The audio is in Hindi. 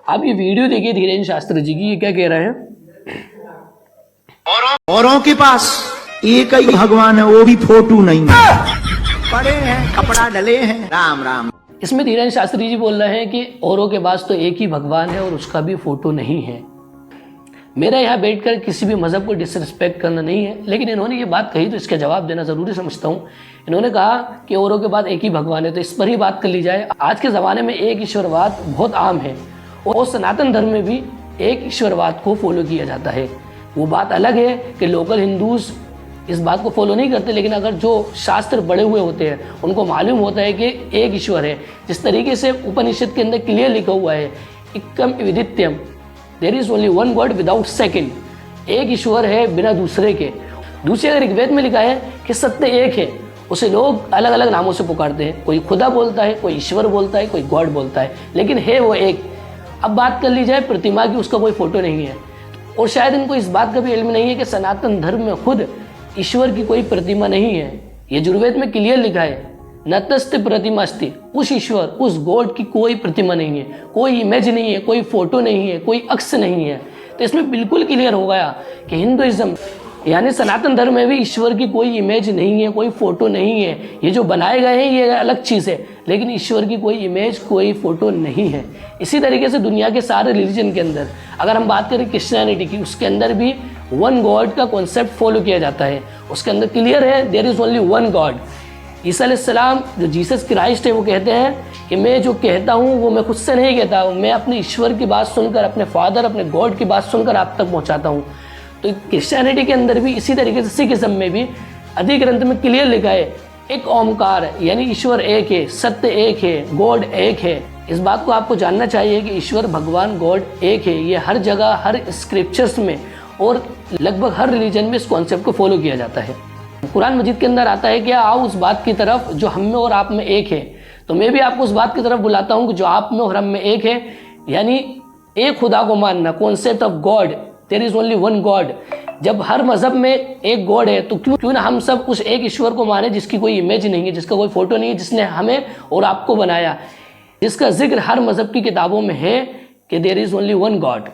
आप ये वीडियो देखिए धीरेन्द्र शास्त्री जी की, ये क्या कह रहे हैं। औरों के पास एक ही भगवान है, वो भी फोटो नहीं है, पड़े हैं कपड़ा डले हैं, राम राम। इसमें धीरेन्द्र शास्त्री जी बोल रहे हैं कि औरों के पास तो एक ही भगवान है और उसका भी फोटो नहीं है। मेरा यहाँ बैठकर किसी भी मज़हब को डिसरिस्पेक्ट करना नहीं है, लेकिन इन्होंने ये बात कही तो इसका जवाब देना ज़रूरी समझता हूँ। इन्होंने कहा कि औरों के बाद एक ही भगवान है, तो इस पर ही बात कर ली जाए। आज के ज़माने में एक ईश्वरवाद बहुत आम है और सनातन धर्म में भी एक ईश्वरवाद को फॉलो किया जाता है। वो बात अलग है कि लोकल हिंदूज़ इस बात को फॉलो नहीं करते, लेकिन अगर जो शास्त्र पढ़े हुए होते हैं उनको मालूम होता है कि एक ईश्वर है। जिस तरीके से उपनिषद के अंदर क्लियर लिखा हुआ है, इक्कम विदित्यम, there is only one God without second, एक ईश्वर है बिना दूसरे के। दूसरे अगर ऋग्वेद में लिखा है कि सत्य एक है, उसे लोग अलग अलग नामों से पुकारते हैं। कोई खुदा बोलता है, कोई ईश्वर बोलता है, कोई गॉड बोलता है, लेकिन है वो एक। अब बात कर ली जाए प्रतिमा की, उसका कोई फोटो नहीं है, और शायद इनको इस बात का भी इल्म नहीं है कि सनातन धर्म में खुद ईश्वर की कोई प्रतिमा नहीं है। ये यजुर्वेद में क्लियर लिखा है, नतस्ति प्रतिमास्ति, उस ईश्वर उस गॉड की कोई प्रतिमा नहीं है, कोई इमेज नहीं है, कोई फोटो नहीं है, कोई अक्स नहीं है। तो इसमें बिल्कुल क्लियर हो गया कि हिंदुइज्म यानी सनातन धर्म में भी ईश्वर की कोई इमेज नहीं है, कोई फोटो नहीं है। ये जो बनाए गए हैं ये अलग चीज़ है, लेकिन ईश्वर की कोई इमेज कोई फोटो नहीं है। इसी तरीके से दुनिया के सारे रिलीजन के अंदर अगर हम बात करें क्रिश्चियनिटी की, उसके अंदर भी वन गॉड का कॉन्सेप्ट फॉलो किया जाता है। उसके अंदर क्लियर है there is only one God. ईसा अलैहिस्सलाम जो जीसस क्राइस्ट है वो कहते हैं कि मैं जो कहता हूँ वो मैं खुद से नहीं कहता हूँ, मैं अपने ईश्वर की बात सुनकर, अपने फादर अपने गॉड की बात सुनकर आप तक पहुँचाता हूँ। तो क्रिश्चियनिटी के अंदर भी इसी तरीके से सिखिज्म में भी आदि ग्रंथ में क्लियर लिखा है एक ओमकार, यानी ईश्वर एक है, सत्य एक है, गॉड एक है। इस बात को आपको जानना चाहिए कि ईश्वर भगवान गॉड एक है। ये हर जगह हर स्क्रिप्चर्स में और लगभग हर रिलीजन में इस कॉन्सेप्ट को फॉलो किया जाता है। कुरान मजीद के अंदर आता है कि आओ उस बात की तरफ जो हम में और आप में एक है। तो मैं भी आपको उस बात की तरफ बुलाता हूँ कि जो आप में और हम में एक है, यानी एक खुदा को मानना, concept of God, there is only one God. जब हर मजहब में एक गॉड है तो क्यों ना हम सब उस एक ईश्वर को माने जिसकी कोई इमेज नहीं है, जिसका कोई फोटो नहीं है, जिसने हमें और आपको बनाया, जिसका जिक्र हर मजहब की किताबों में है कि there is only one God.